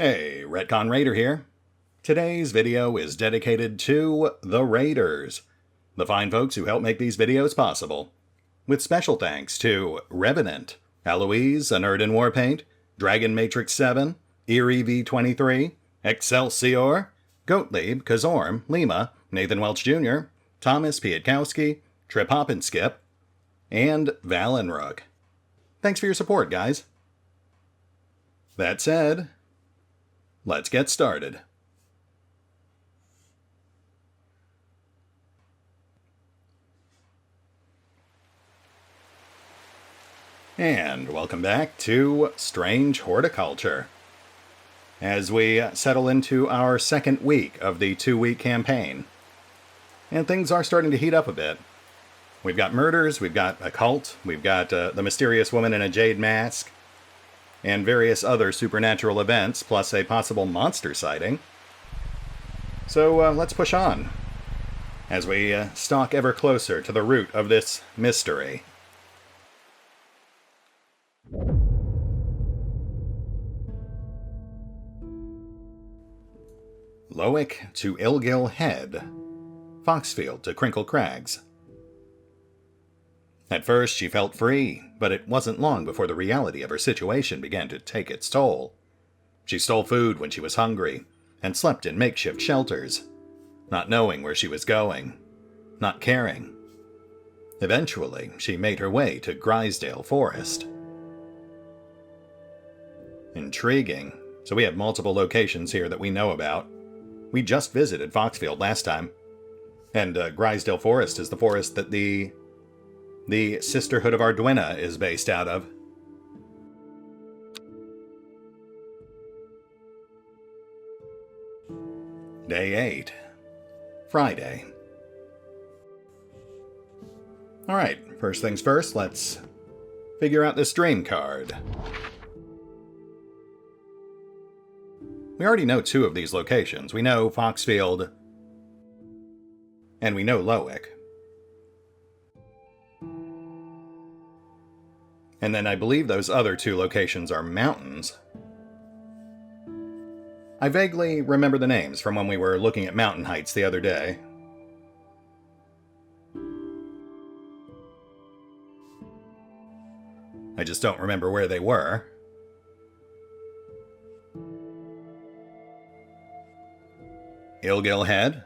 Hey, RetconRaider here. Today's video is dedicated to the Raiders, the fine folks who help make these videos possible. With special thanks to Revenant, Alois, Anerdinwarpaint, Dragon Matrix 7, Eerie V23, Exsellsior, Gottlieb, Kazorm, Lima, Nathan Welch Jr., Tomasz, Piątkowski, Triphoppenskip, and Valinrook. Thanks for your support, guys. That said, let's get started. And welcome back to Strange Horticulture. As we settle into our second week of the 2-week campaign. And things are starting to heat up a bit. We've got murders, we've got Occult, we've got the mysterious woman in a jade mask, and various other supernatural events, plus a possible monster sighting. So let's push on, as we stalk ever closer to the root of this mystery. Lowick to Ilgill Head, Foxfield to Crinkle Crags. At first she felt free, but it wasn't long before the reality of her situation began to take its toll. She stole food when she was hungry, and slept in makeshift shelters, not knowing where she was going, not caring. Eventually, she made her way to Grisdale Forest. Intriguing. So we have multiple locations here that we know about. We just visited Foxfield last time. And Grisdale Forest is the forest that the Sisterhood of Arduina is based out of. Day 8. Friday. Alright, first things first, let's figure out this dream card. We already know 2 of these locations. We know Foxfield, and we know Lowick. And then I believe those other 2 locations are mountains. I vaguely remember the names from when we were looking at mountain heights the other day. I just don't remember where they were. Ilgill Head,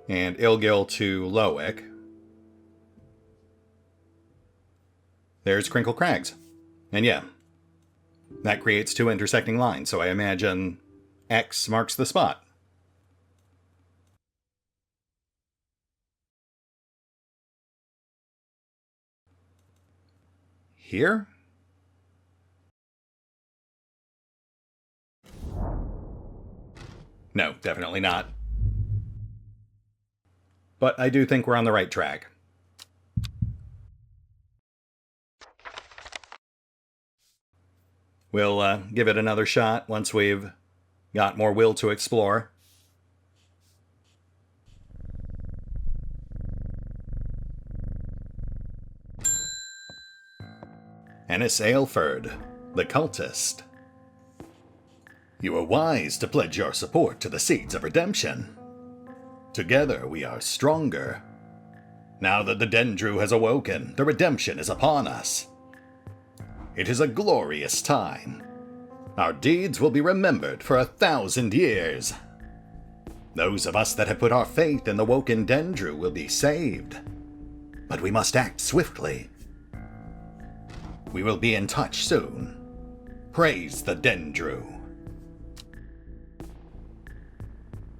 and Ilgill to Lowick. There's Crinkle Crags. And yeah, that creates 2 intersecting lines, so I imagine X marks the spot. Here? No, definitely not. But I do think we're on the right track. We'll give it another shot once we've got more will to explore. Ennis Aleford, the Cultist. You are wise to pledge your support to the Seeds of Redemption. Together we are stronger. Now that the Dendru has awoken, the redemption is upon us. It is a glorious time. Our deeds will be remembered for 1,000 years. Those of us that have put our faith in the woken Dendru will be saved. But we must act swiftly. We will be in touch soon. Praise the Dendru.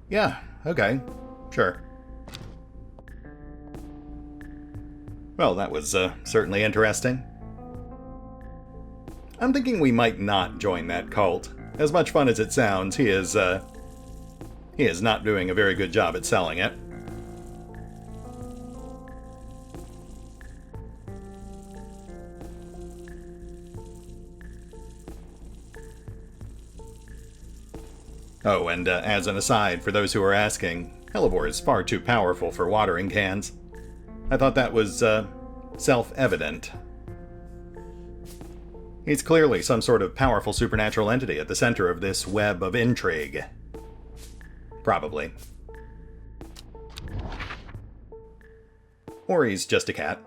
Yeah, okay, sure. Well, that was certainly interesting. I'm thinking we might not join that cult. As much fun as it sounds, he is not doing a very good job at selling it. Oh, and as an aside, for those who are asking, hellebore is far too powerful for watering cans. I thought that was self-evident. He's clearly some sort of powerful supernatural entity at the center of this web of intrigue. Probably. Or he's just a cat.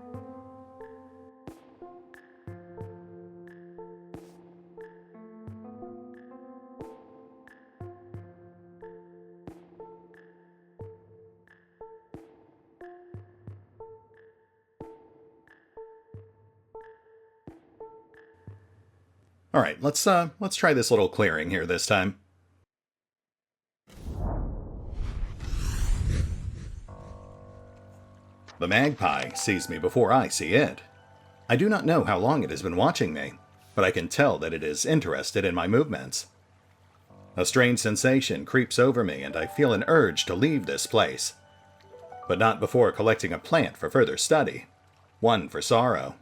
Alright, let's try this little clearing here this time. The magpie sees me before I see it. I do not know how long it has been watching me, but I can tell that it is interested in my movements. A strange sensation creeps over me and I feel an urge to leave this place. But not before collecting a plant for further study. One for sorrow.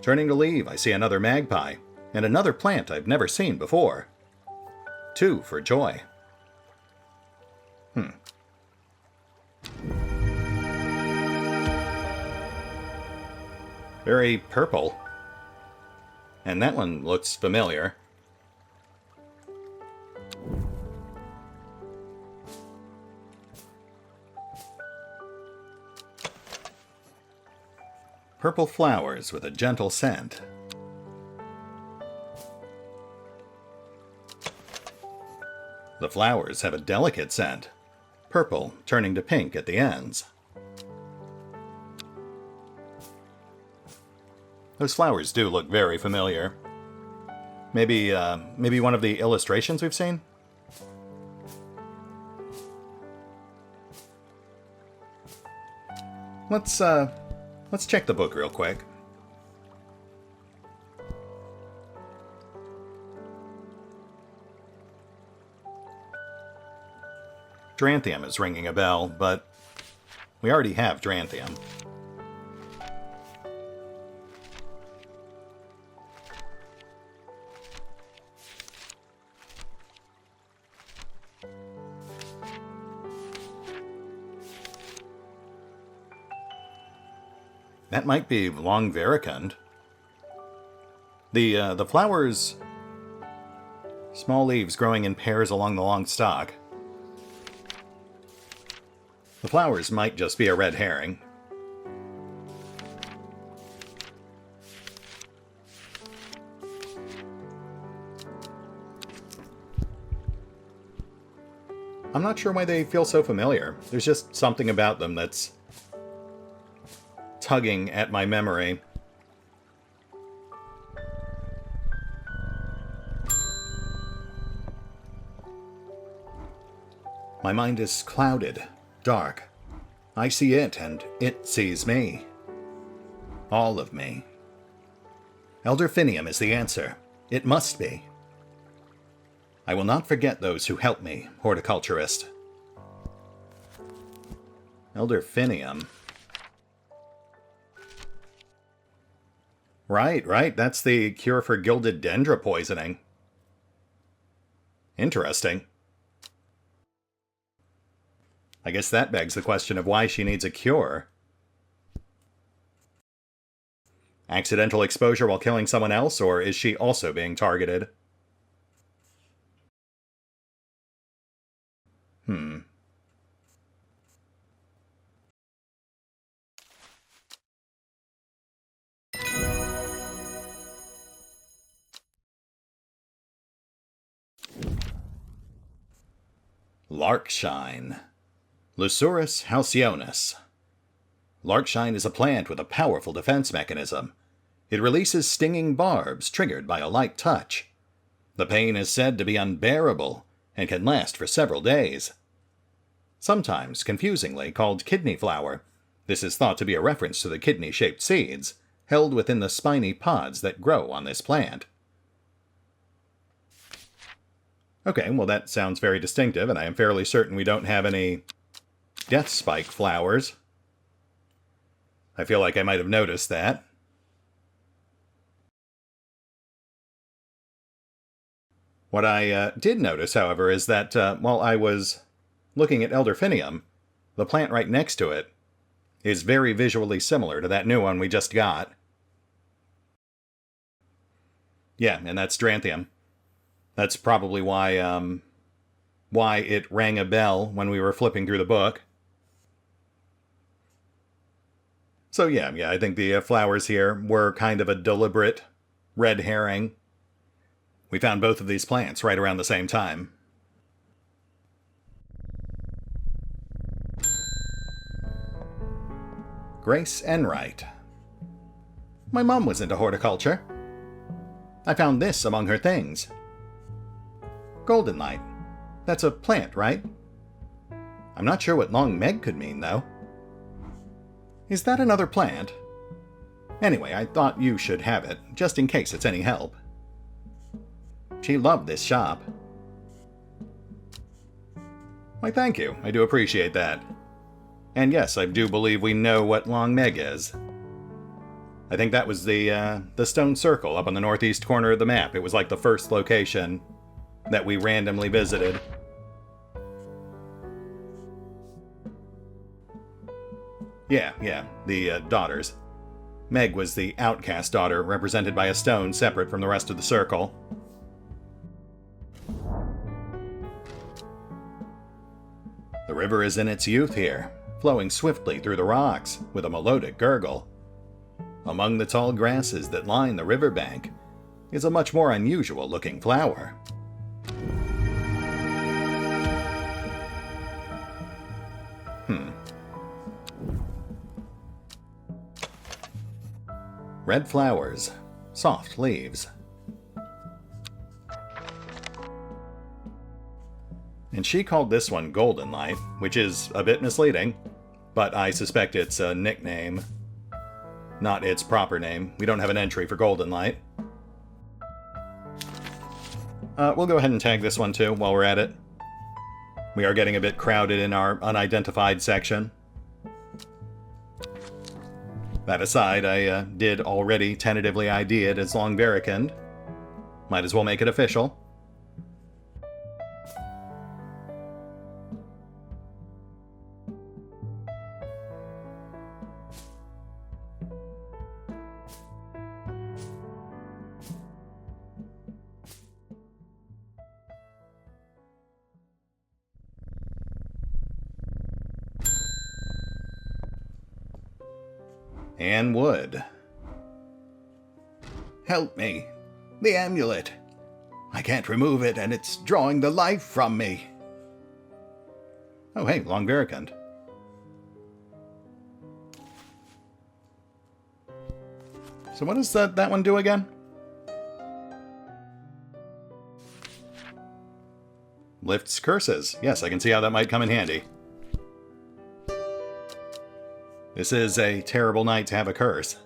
Turning to leave, I see another magpie, and another plant I've never seen before. Two for joy. Very purple. And that one looks familiar. Purple flowers with a gentle scent. The flowers have a delicate scent, purple turning to pink at the ends. Those flowers do look very familiar. Maybe one of the illustrations we've seen? Let's check the book real quick. Dranthium is ringing a bell, but we already have Dranthium. That might be long vericund. The flowers... Small leaves growing in pairs along the long stalk. The flowers might just be a red herring. I'm not sure why they feel so familiar. There's just something about them that's tugging at my memory. My mind is clouded, dark. I see it, and it sees me. All of me. Elderfinium is the answer. It must be. I will not forget those who helped me, horticulturist. Elderfinium. Right. That's the cure for gilded dendra poisoning. Interesting. I guess that begs the question of why she needs a cure. Accidental exposure while killing someone else, or is she also being targeted? Larkshine. Lucerus halcyonis. Larkshine is a plant with a powerful defense mechanism. It releases stinging barbs triggered by a light touch. The pain is said to be unbearable and can last for several days. Sometimes confusingly called kidney flower, this is thought to be a reference to the kidney-shaped seeds held within the spiny pods that grow on this plant. Okay, well that sounds very distinctive, and I am fairly certain we don't have any death spike flowers. I feel like I might have noticed that. What I did notice, however, is that while I was looking at Elderfinium, the plant right next to it is very visually similar to that new one we just got. Yeah, and that's Dranthium. That's probably why it rang a bell when we were flipping through the book. So yeah, I think the flowers here were kind of a deliberate red herring. We found both of these plants right around the same time. Grace Enright. My mom was into horticulture. I found this among her things. Golden light. That's a plant, right? I'm not sure what long Meg could mean, though. Is that another plant? Anyway, I thought you should have it, just in case it's any help. She loved this shop. Why, thank you. I do appreciate that. And yes, I do believe we know what Long Meg is. I think that was the stone circle up on the northeast corner of the map. It was like the first location that we randomly visited. Yeah, the daughters. Meg was the outcast daughter, represented by a stone separate from the rest of the circle. The river is in its youth here, flowing swiftly through the rocks with a melodic gurgle. Among the tall grasses that line the riverbank is a much more unusual-looking flower. Red flowers, soft leaves. And she called this one Golden Light, which is a bit misleading, but I suspect it's a nickname, not its proper name. We don't have an entry for Golden Light. We'll go ahead and tag this one too while we're at it. We are getting a bit crowded in our unidentified section. That aside, I did already tentatively ID it as Longvaricand. Might as well make it official. Anne Wood. Help me. The amulet. I can't remove it, and it's drawing the life from me. Oh, hey, Longvaricand. So what does that one do again? Lifts curses. Yes, I can see how that might come in handy. This is a terrible night to have a curse.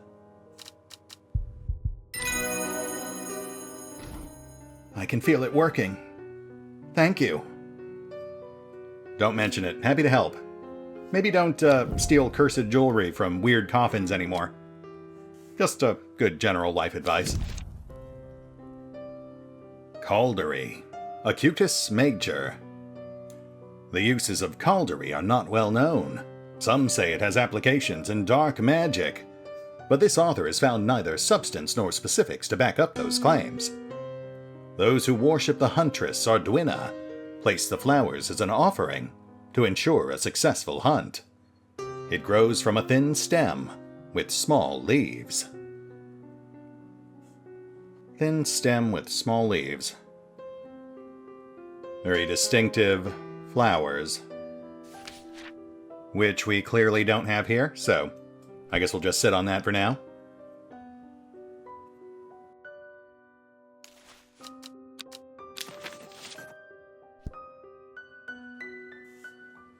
I can feel it working. Thank you. Don't mention it. Happy to help. Maybe don't steal cursed jewelry from weird coffins anymore. Just a good general life advice. Caldery. Acutus major. The uses of Caldery are not well known. Some say it has applications in dark magic, but this author has found neither substance nor specifics to back up those claims. Those who worship the huntress Arduina place the flowers as an offering to ensure a successful hunt. It grows from a thin stem with small leaves. Thin stem with small leaves. Very distinctive flowers, which we clearly don't have here, so I guess we'll just sit on that for now.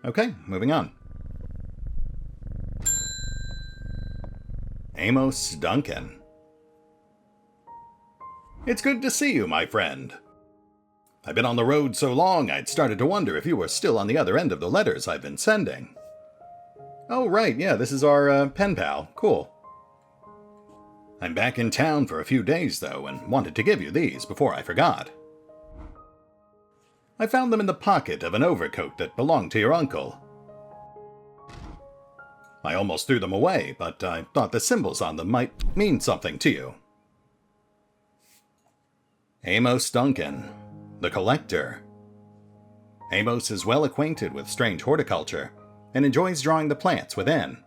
Okay, moving on. Amos Duncan. It's good to see you, my friend. I've been on the road so long, I'd started to wonder if you were still on the other end of the letters I've been sending. Oh, right, yeah, this is our pen pal. Cool. I'm back in town for a few days, though, and wanted to give you these before I forgot. I found them in the pocket of an overcoat that belonged to your uncle. I almost threw them away, but I thought the symbols on them might mean something to you. Amos Duncan, the Collector. Amos is well acquainted with Strange Horticulture and enjoys drawing the plants within.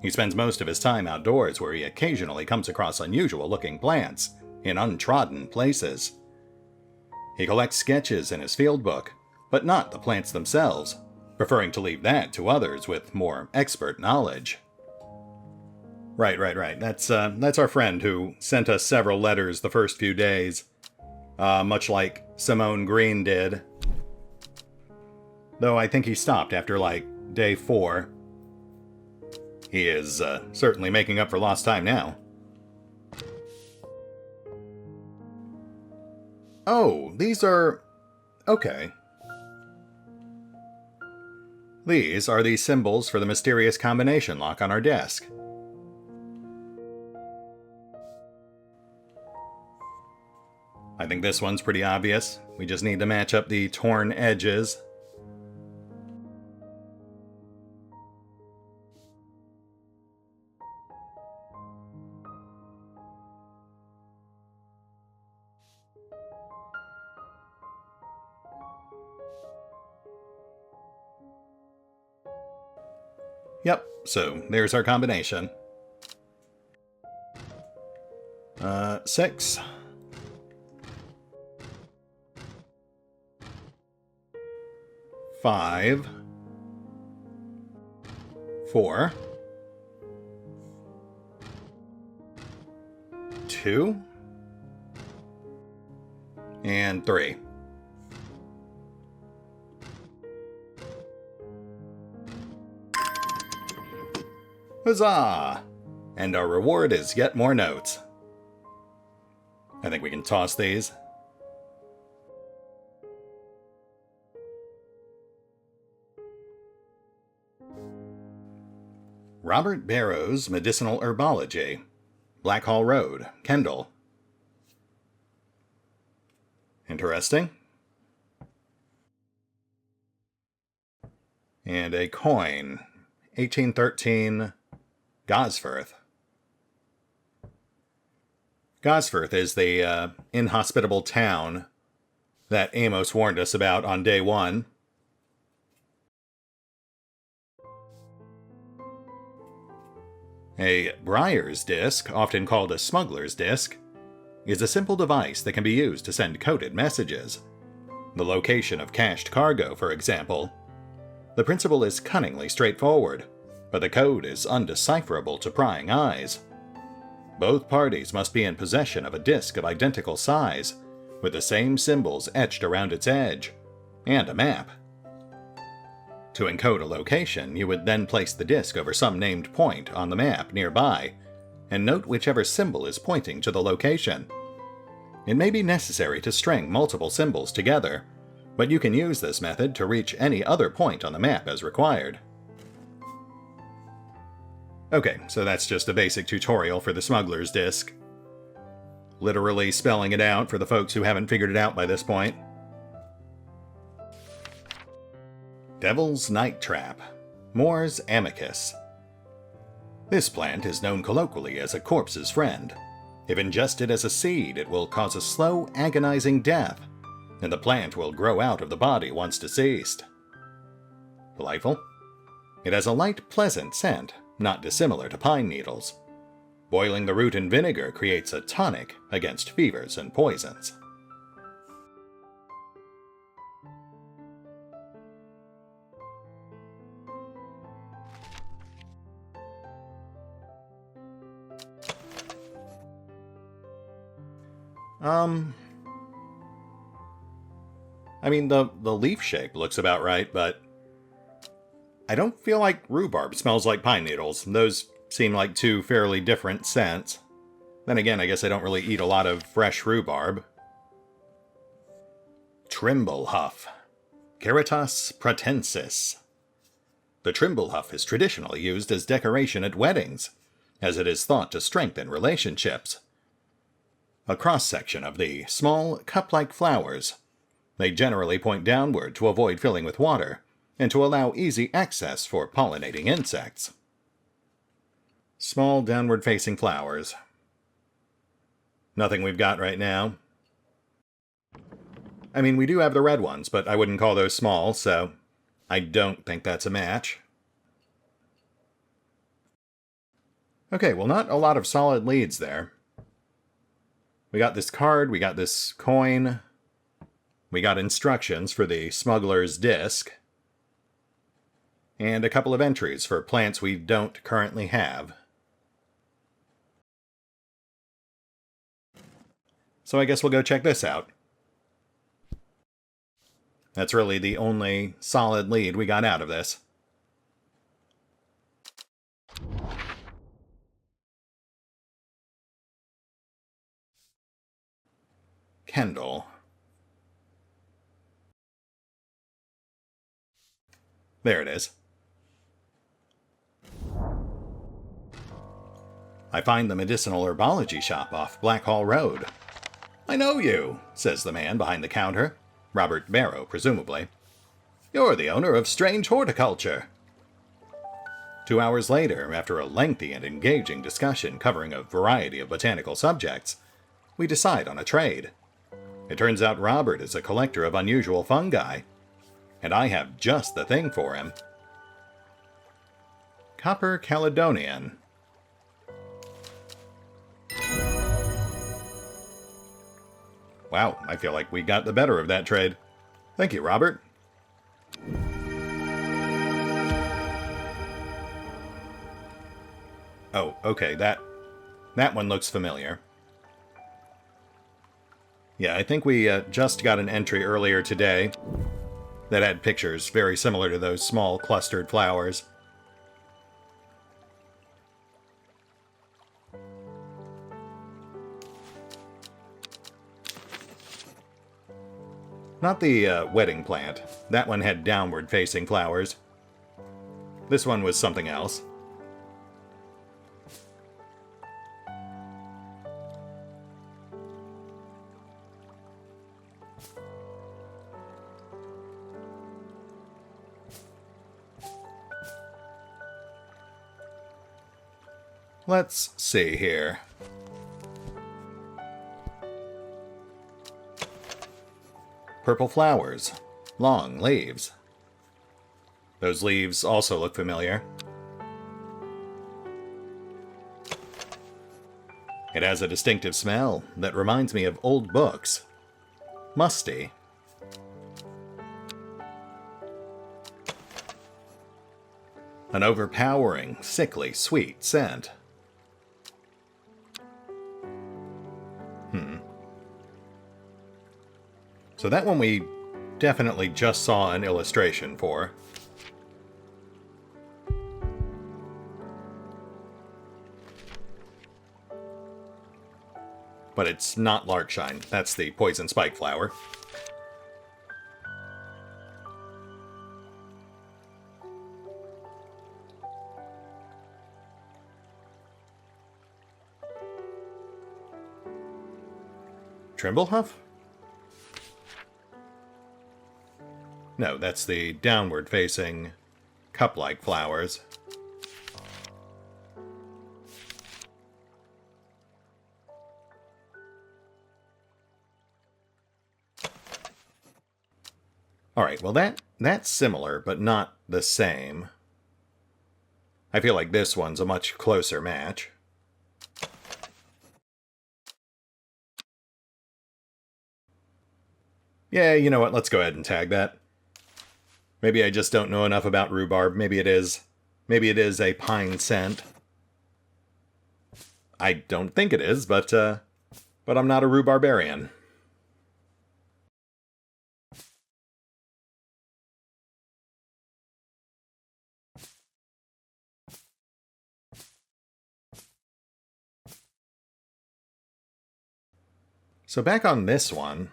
He spends most of his time outdoors, where he occasionally comes across unusual-looking plants in untrodden places. He collects sketches in his field book, but not the plants themselves, preferring to leave that to others with more expert knowledge. Right. That's our friend who sent us several letters the first few days, much like Simone Green did. Though I think he stopped after, day 4. He is certainly making up for lost time now. Oh, these are... okay. These are the symbols for the mysterious combination lock on our desk. I think this one's pretty obvious. We just need to match up the torn edges. Yep, so there's our combination. 6. 5. 4. 2. And 3. Huzzah! And our reward is yet more notes. I think we can toss these. Robert Barrow's Medicinal Herbology, Blackhall Road, Kendall. Interesting. And a coin, 1813, Gosforth. Gosforth is the inhospitable town that Amos warned us about on day 1. A Briar's disc, often called a smuggler's disc, is a simple device that can be used to send coded messages. The location of cached cargo, for example. The principle is cunningly straightforward, but the code is undecipherable to prying eyes. Both parties must be in possession of a disc of identical size, with the same symbols etched around its edge, and a map. To encode a location, you would then place the disc over some named point on the map nearby, and note whichever symbol is pointing to the location. It may be necessary to string multiple symbols together, but you can use this method to reach any other point on the map as required. Okay, so that's just a basic tutorial for the smuggler's disc. Literally spelling it out for the folks who haven't figured it out by this point. Devil's Night Trap, Moore's Amicus. This plant is known colloquially as a corpse's friend. If ingested as a seed, it will cause a slow, agonizing death, and the plant will grow out of the body once deceased. Delightful. It has a light, pleasant scent, not dissimilar to pine needles. Boiling the root in vinegar creates a tonic against fevers and poisons. I mean, the leaf shape looks about right, but I don't feel like rhubarb smells like pine needles. Those seem like two fairly different scents. Then again, I guess I don't really eat a lot of fresh rhubarb. Trimblehuff, Caritas pratensis. The trimblehuff is traditionally used as decoration at weddings, as it is thought to strengthen relationships. A cross-section of the small, cup-like flowers. They generally point downward to avoid filling with water, and to allow easy access for pollinating insects. Small, downward-facing flowers. Nothing we've got right now. I mean, we do have the red ones, but I wouldn't call those small, so I don't think that's a match. Okay, well, not a lot of solid leads there. We got this card, we got this coin, we got instructions for the smuggler's disc, and a couple of entries for plants we don't currently have. So I guess we'll go check this out. That's really the only solid lead we got out of this. Kendall. There it is. I find the Medicinal Herbology shop off Blackhall Road. I know you, says the man behind the counter. Robert Barrow, presumably. You're the owner of Strange Horticulture. 2 hours later, after a lengthy and engaging discussion covering a variety of botanical subjects, we decide on a trade. It turns out Robert is a collector of unusual fungi, and I have just the thing for him. Copper Caledonian. Wow, I feel like we got the better of that trade. Thank you, Robert. Oh, okay, that one looks familiar. Yeah, I think we just got an entry earlier today that had pictures very similar to those small clustered flowers. Not the wedding plant. That one had downward-facing flowers. This one was something else. Let's see here. Purple flowers. Long leaves. Those leaves also look familiar. It has a distinctive smell that reminds me of old books. Musty. An overpowering, sickly, sweet scent. So that one we definitely just saw an illustration for. But it's not larkshine. That's the poison spike flower. Trimblehuff? No, that's the downward-facing, cup-like flowers. Alright, well that's similar, but not the same. I feel like this one's a much closer match. Yeah, you know what, let's go ahead and tag that. Maybe I just don't know enough about rhubarb. Maybe it is a pine scent. I don't think it is, but I'm not a rhubarbarian. So back on this one.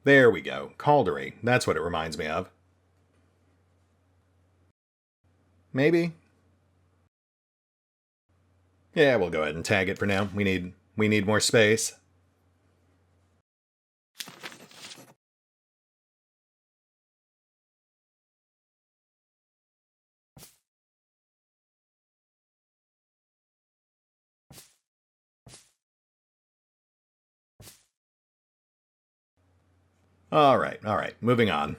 There we go. Caldery. That's what it reminds me of. Maybe? Yeah, we'll go ahead and tag it for now. We need more space. Alright, moving on.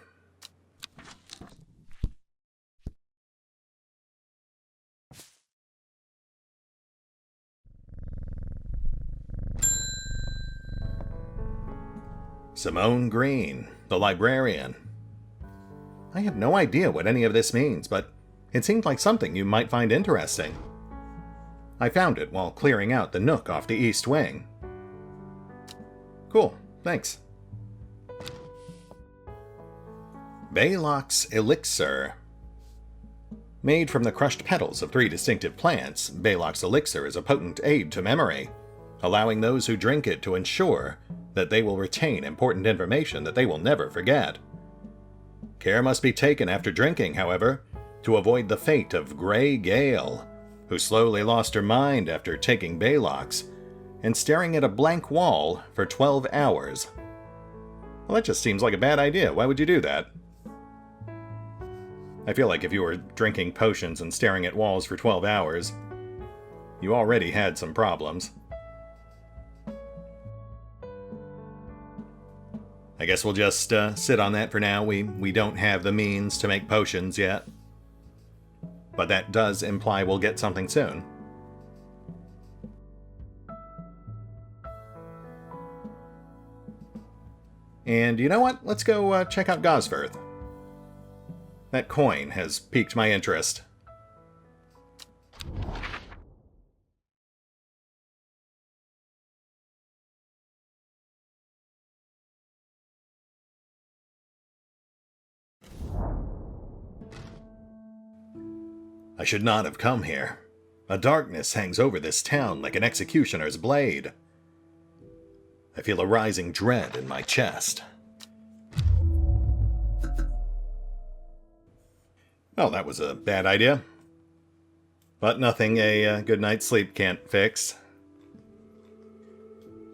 Simone Green, the Librarian. I have no idea what any of this means, but it seemed like something you might find interesting. I found it while clearing out the nook off the east wing. Cool, thanks. Baylock's Elixir. Made from the crushed petals of 3 distinctive plants, Baylock's Elixir is a potent aid to memory, allowing those who drink it to ensure that they will retain important information that they will never forget. Care must be taken after drinking, however, to avoid the fate of Grey Gale, who slowly lost her mind after taking Baylock's and staring at a blank wall for 12 hours. Well, that just seems like a bad idea. Why would you do that? I feel like if you were drinking potions and staring at walls for 12 hours, you already had some problems. I guess we'll just sit on that for now. We don't have the means to make potions yet. But that does imply we'll get something soon. And you know what? Let's go check out Gosforth. That coin has piqued my interest. I should not have come here. A darkness hangs over this town like an executioner's blade. I feel a rising dread in my chest. Well, that was a bad idea. But nothing a good night's sleep can't fix.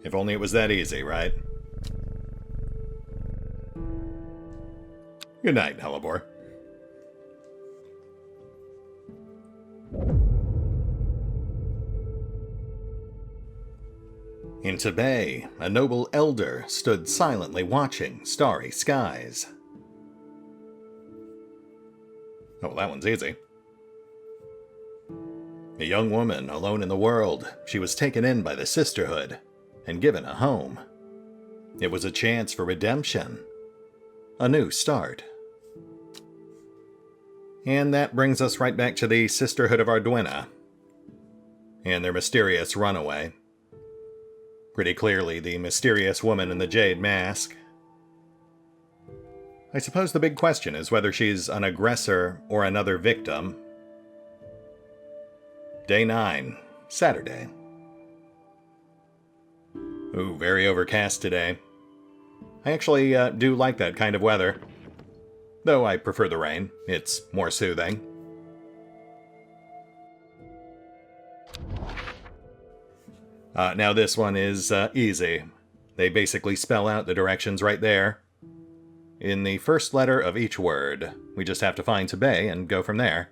If only it was that easy, right? Good night, Hellebore. In Tibet, a noble elder stood silently watching starry skies. Oh, that one's easy. A young woman alone in the world, she was taken in by the Sisterhood and given a home. It was a chance for redemption, a new start. And that brings us right back to the Sisterhood of Arduina and their mysterious runaway. Pretty clearly the mysterious woman in the jade mask. I suppose the big question is whether she's an aggressor or another victim. Day 9, Saturday. Ooh, very overcast today. I actually do like that kind of weather. Though I prefer the rain. It's more soothing. Now this one is easy. They basically spell out the directions right there. In the first letter of each word. We just have to find Tibet and go from there.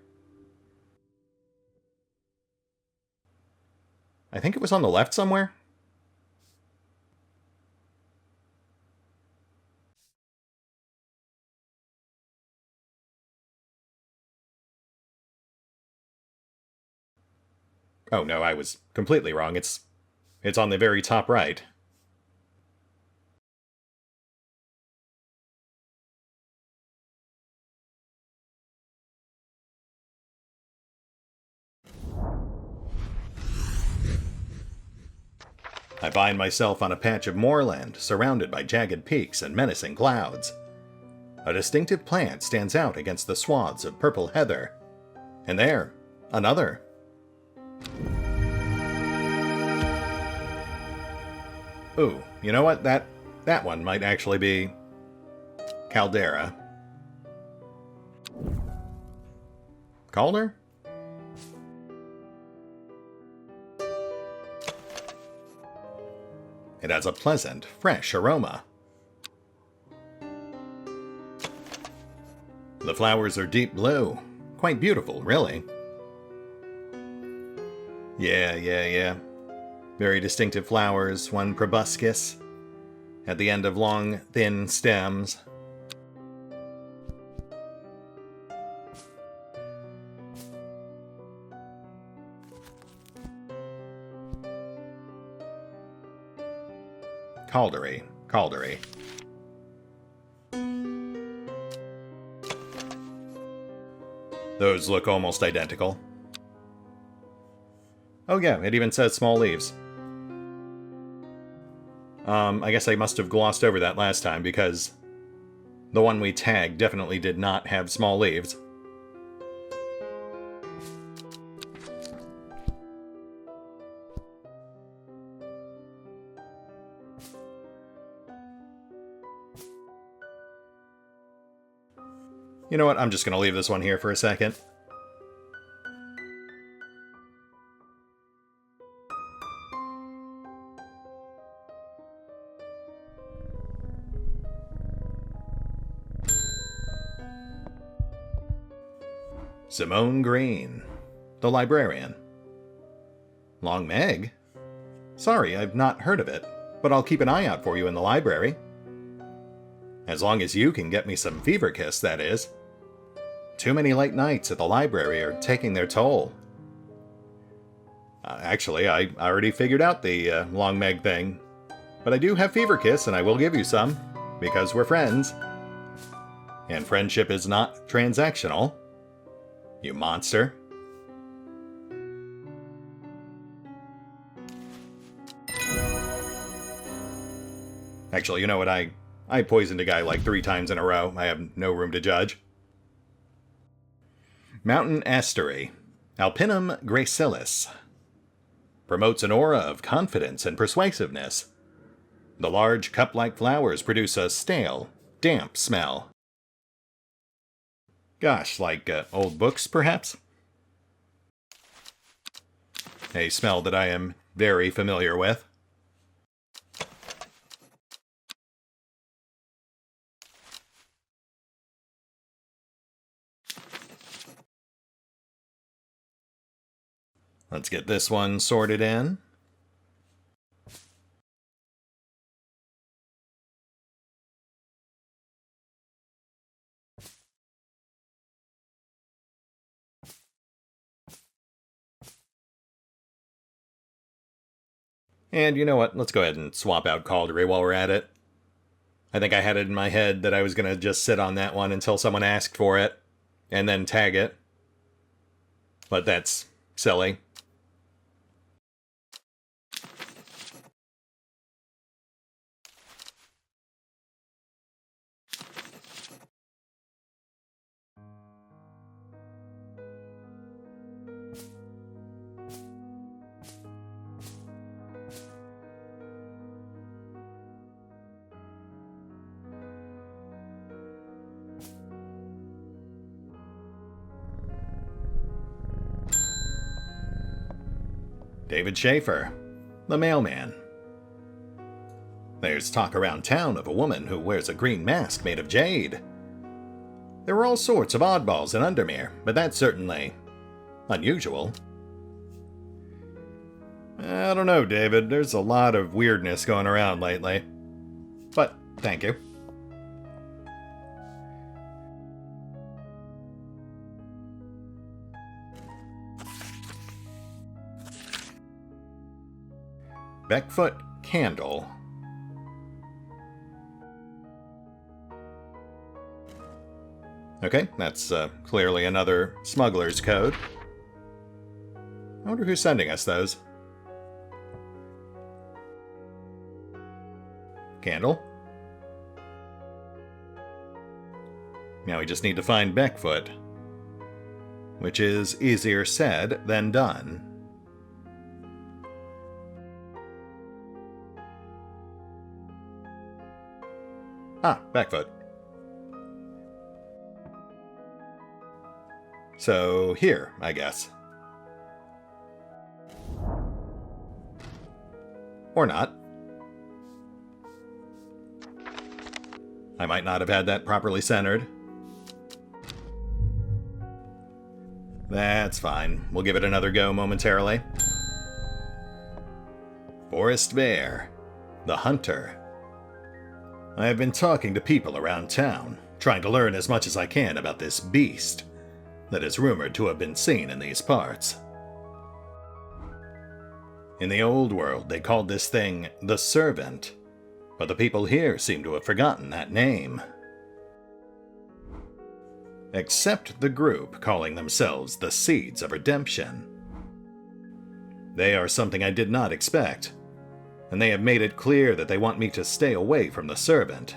I think it was on the left somewhere. Oh no, I was completely wrong. It's on the very top right. I find myself on a patch of moorland, surrounded by jagged peaks and menacing clouds. A distinctive plant stands out against the swaths of purple heather. And there, another. Ooh, you know what? That one might actually be Caldera. Calder? It has a pleasant, fresh aroma. The flowers are deep blue. Quite beautiful, really. Yeah. Very distinctive flowers, one proboscis. at the end of long, thin stems. Caldery. Those look almost identical. Oh yeah, it even says small leaves. I guess I must have glossed over that last time because the one we tagged definitely did not have small leaves. You know what, I'm just going to leave this one here for a second. Simone Green, the Librarian. Long Meg? Sorry, I've not heard of it, but I'll keep an eye out for you in the library. As long as you can get me some fever kiss, that is. Too many late nights at the library are taking their toll. Actually, I already figured out the Long Meg thing. But I do have fever kiss, and I will give you some, because we're friends. And friendship is not transactional. You monster. Actually, you know what? I poisoned a guy like 3 times in a row. I have no room to judge. Mountain Astery. Alpinum gracilis. Promotes an aura of confidence and persuasiveness. The large cup-like flowers produce a stale, damp smell. Gosh, like old books, perhaps? A smell that I am very familiar with. Let's get this one sorted in. And you know what? Let's go ahead and swap out Caldery while we're at it. I think I had it in my head that I was going to just sit on that one until someone asked for it, and then tag it. But that's silly. David Chafer, the Mailman. There's talk around town of a woman who wears a green mask made of jade. There were all sorts of oddballs in Undermere, but that's certainly unusual. I don't know, David. There's a lot of weirdness going around lately. But thank you. Beckfoot Candle. Okay, that's clearly another smuggler's code. I wonder who's sending us those. Candle. Now we just need to find Beckfoot, which is easier said than done. Ah, Beckfoot. So here, I guess. Or not. I might not have had that properly centered. That's fine. We'll give it another go momentarily. Forest Vair, the Hunter. I have been talking to people around town, trying to learn as much as I can about this beast that is rumored to have been seen in these parts. In the old world, they called this thing the Servant, but the people here seem to have forgotten that name. Except the group calling themselves the Seeds of Redemption. They are something I did not expect, and they have made it clear that they want me to stay away from the Servant.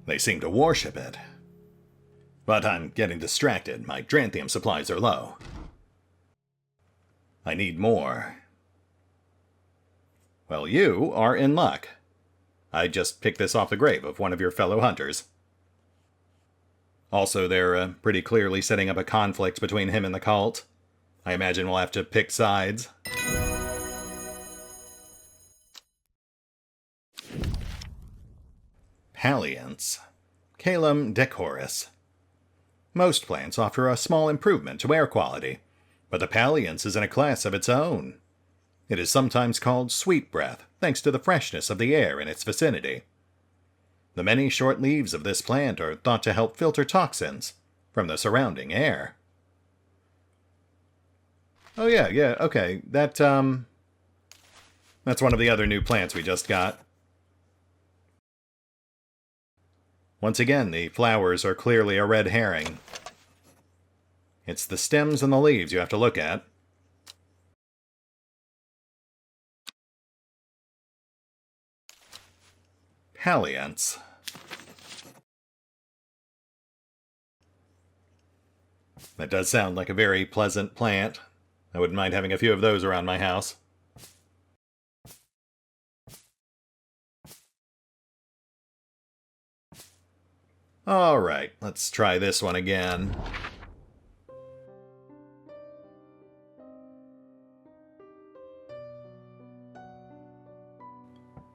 They seem to worship it. But I'm getting distracted. My Dranthium supplies are low. I need more. Well, you are in luck. I just picked this off the grave of one of your fellow hunters. Also, they're pretty clearly setting up a conflict between him and the cult. I imagine we'll have to pick sides. Palliance. Calum decoris. Most plants offer a small improvement to air quality, but the Palliance is in a class of its own. It is sometimes called sweet breath, thanks to the freshness of the air in its vicinity. The many short leaves of this plant are thought to help filter toxins from the surrounding air. Oh yeah, okay. That's one of the other new plants we just got. Once again, the flowers are clearly a red herring. It's the stems and the leaves you have to look at. Palliance. That does sound like a very pleasant plant. I wouldn't mind having a few of those around my house. Alright, let's try this one again.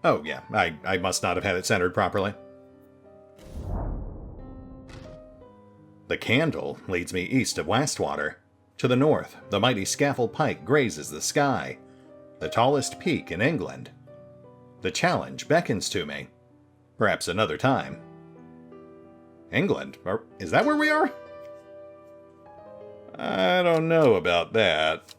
Oh yeah, I must not have had it centered properly. The candle leads me east of Wastwater. To the north, the mighty Scaffold Pike grazes the sky, the tallest peak in England. The challenge beckons to me. Perhaps another time. England? Is that where we are? I don't know about that.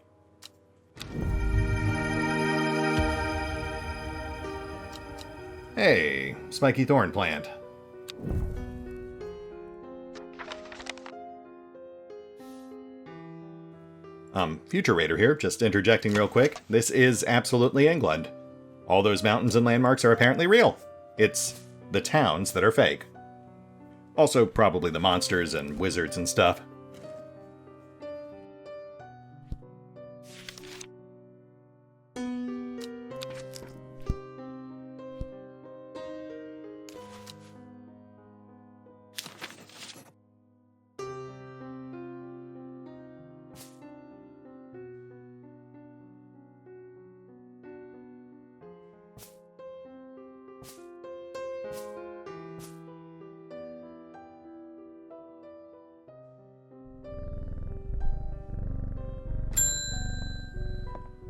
Hey, spiky thorn plant. Future Raider here, just interjecting real quick. This is absolutely England. All those mountains and landmarks are apparently real. It's the towns that are fake. Also, probably the monsters and wizards and stuff.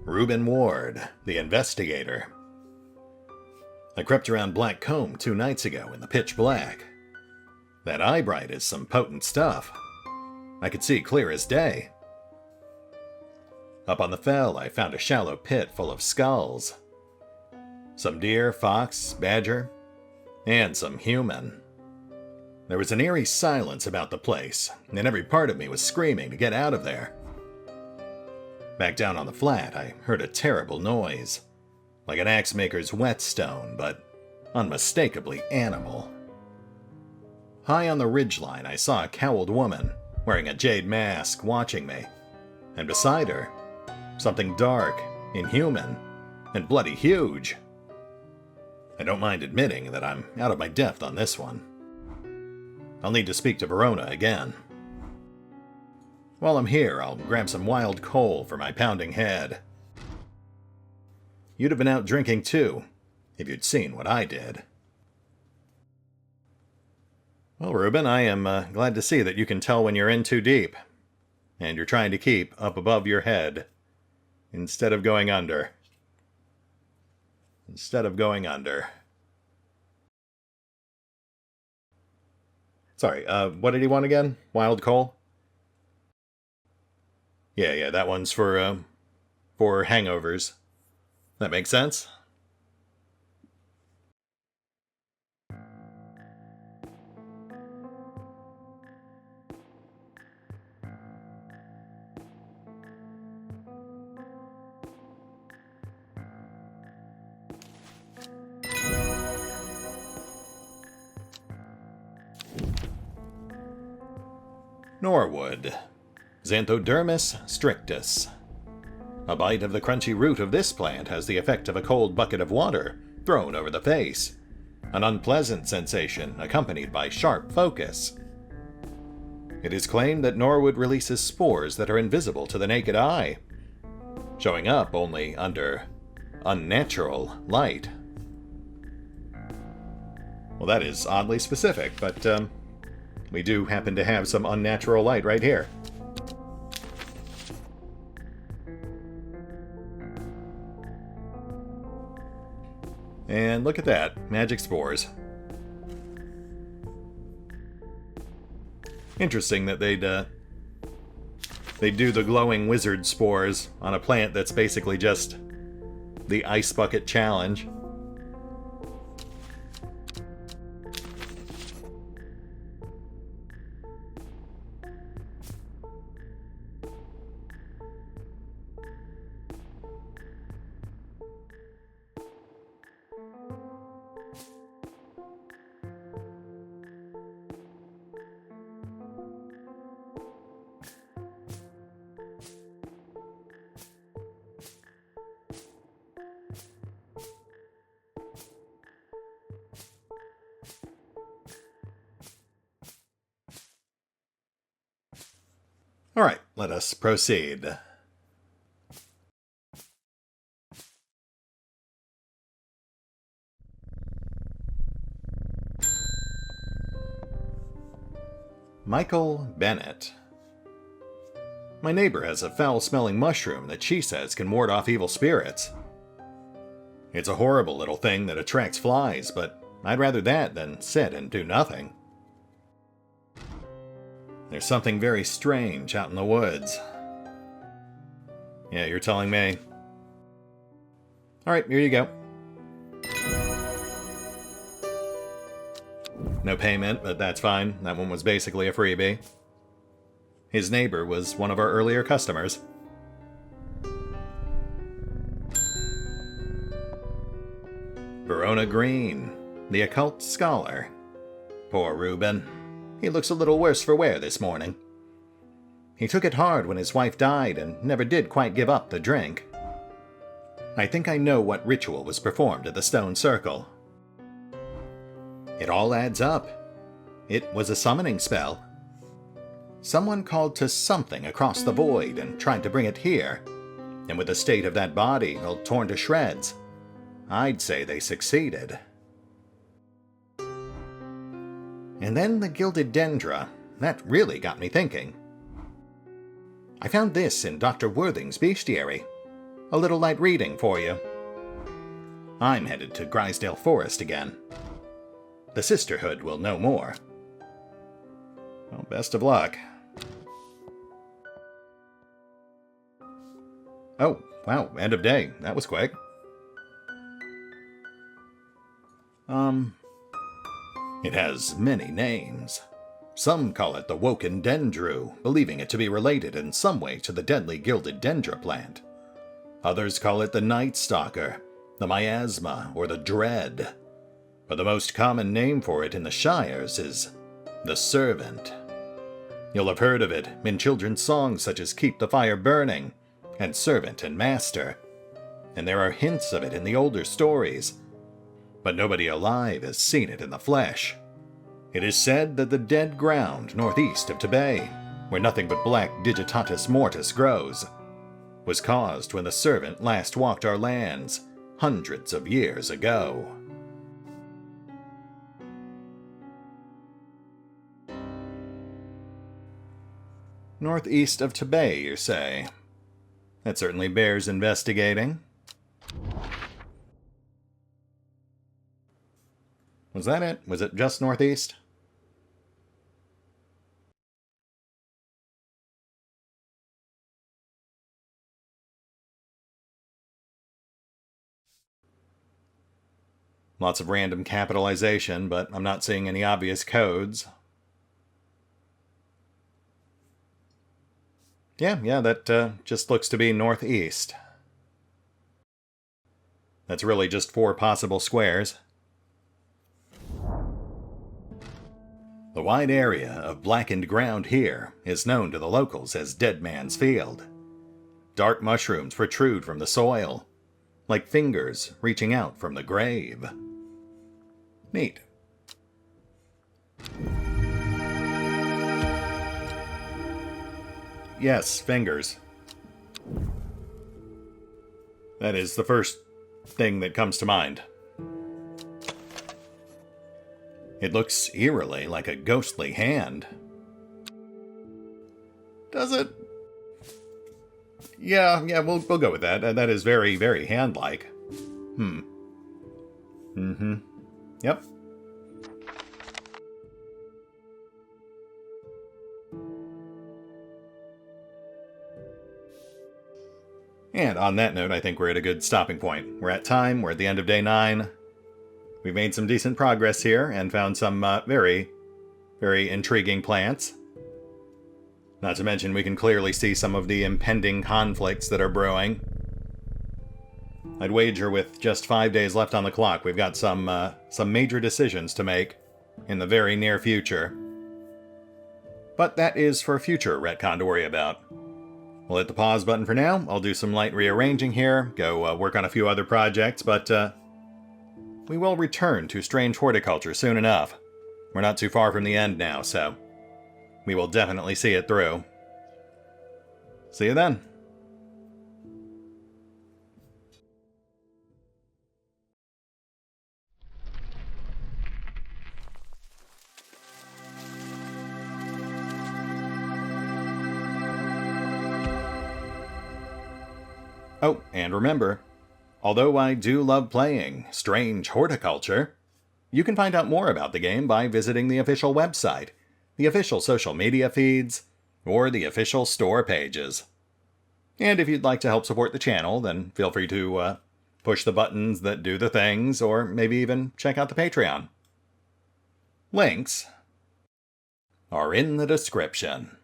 Reuben Ward, the Investigator. I crept around Black Combe 2 nights ago in the pitch black. That eye bright is some potent stuff. I could see clear as day. Up on the fell, I found a shallow pit full of skulls. Some deer, fox, badger, and some human. There was an eerie silence about the place, and every part of me was screaming to get out of there. Back down on the flat, I heard a terrible noise, like an axe maker's whetstone, but unmistakably animal. High on the ridgeline, I saw a cowled woman wearing a jade mask watching me, and beside her, something dark, inhuman, and bloody huge. I don't mind admitting that I'm out of my depth on this one. I'll need to speak to Verona again. While I'm here, I'll grab some wild coal for my pounding head. You'd have been out drinking too, if you'd seen what I did. Well, Reuben, I am glad to see that you can tell when you're in too deep, and you're trying to keep up above your head, instead of going under. instead of going under. Sorry, what did he want again? Wild coal? Yeah, that one's for hangovers. That makes sense? Norwood. Xanthodermis strictus. A bite of the crunchy root of this plant has the effect of a cold bucket of water thrown over the face. An unpleasant sensation accompanied by sharp focus. It is claimed that Norwood releases spores that are invisible to the naked eye, showing up only under unnatural light. Well, that is oddly specific, but we do happen to have some unnatural light right here. And look at that, magic spores. Interesting that they'd do the glowing wizard spores on a plant that's basically just the ice bucket challenge. All right, let us proceed. Michael Bennett. My neighbor has a foul-smelling mushroom that she says can ward off evil spirits. It's a horrible little thing that attracts flies, but I'd rather that than sit and do nothing. There's something very strange out in the woods. Yeah, you're telling me. Alright, here you go. No payment, but that's fine. That one was basically a freebie. His neighbor was one of our earlier customers. Verona Green, the occult scholar. Poor Reuben. He looks a little worse for wear this morning. He took it hard when his wife died and never did quite give up the drink. I think I know what ritual was performed at the stone circle. It all adds up. It was a summoning spell. Someone called to something across the void and tried to bring it here, and with the state of that body all torn to shreds, I'd say they succeeded. And then the gilded dendra. That really got me thinking. I found this in Dr. Worthing's bestiary. A little light reading for you. I'm headed to Grisdale Forest again. The Sisterhood will know more. Well, best of luck. Oh, wow, end of day. That was quick. It has many names. Some call it the Woken Dendru, believing it to be related in some way to the deadly gilded dendra plant. Others call it the Night Stalker, the Miasma, or the Dread. But the most common name for it in the Shires is the Servant. You'll have heard of it in children's songs such as Keep the Fire Burning and Servant and Master. And there are hints of it in the older stories. But nobody alive has seen it in the flesh. It is said that the dead ground northeast of Tibet, where nothing but black Digitatus Mortis grows, was caused when the Servant last walked our lands hundreds of years ago. Northeast of Tibet, you say? That certainly bears investigating. Was that it? Was it just northeast? Lots of random capitalization, but I'm not seeing any obvious codes. Yeah, that just looks to be northeast. That's really just 4 possible squares. The wide area of blackened ground here is known to the locals as Dead Man's Field. Dark mushrooms protrude from the soil, like fingers reaching out from the grave. Neat. Yes, fingers. That is the first thing that comes to mind. It looks eerily like a ghostly hand. Does it? Yeah, we'll go with that. That is very, very hand-like. Yep. And on that note, I think we're at a good stopping point. We're at time, we're at the end of day 9. We've made some decent progress here and found some very, very intriguing plants. Not to mention we can clearly see some of the impending conflicts that are brewing. I'd wager with just 5 days left on the clock, we've got some major decisions to make in the very near future. But that is for future Retcon to worry about. We'll hit the pause button for now. I'll do some light rearranging here, go work on a few other projects, but we will return to Strange Horticulture soon enough. We're not too far from the end now, so we will definitely see it through. See you then. Oh, and remember, although I do love playing Strange Horticulture, you can find out more about the game by visiting the official website, the official social media feeds, or the official store pages. And if you'd like to help support the channel, then feel free to push the buttons that do the things, or maybe even check out the Patreon. Links are in the description.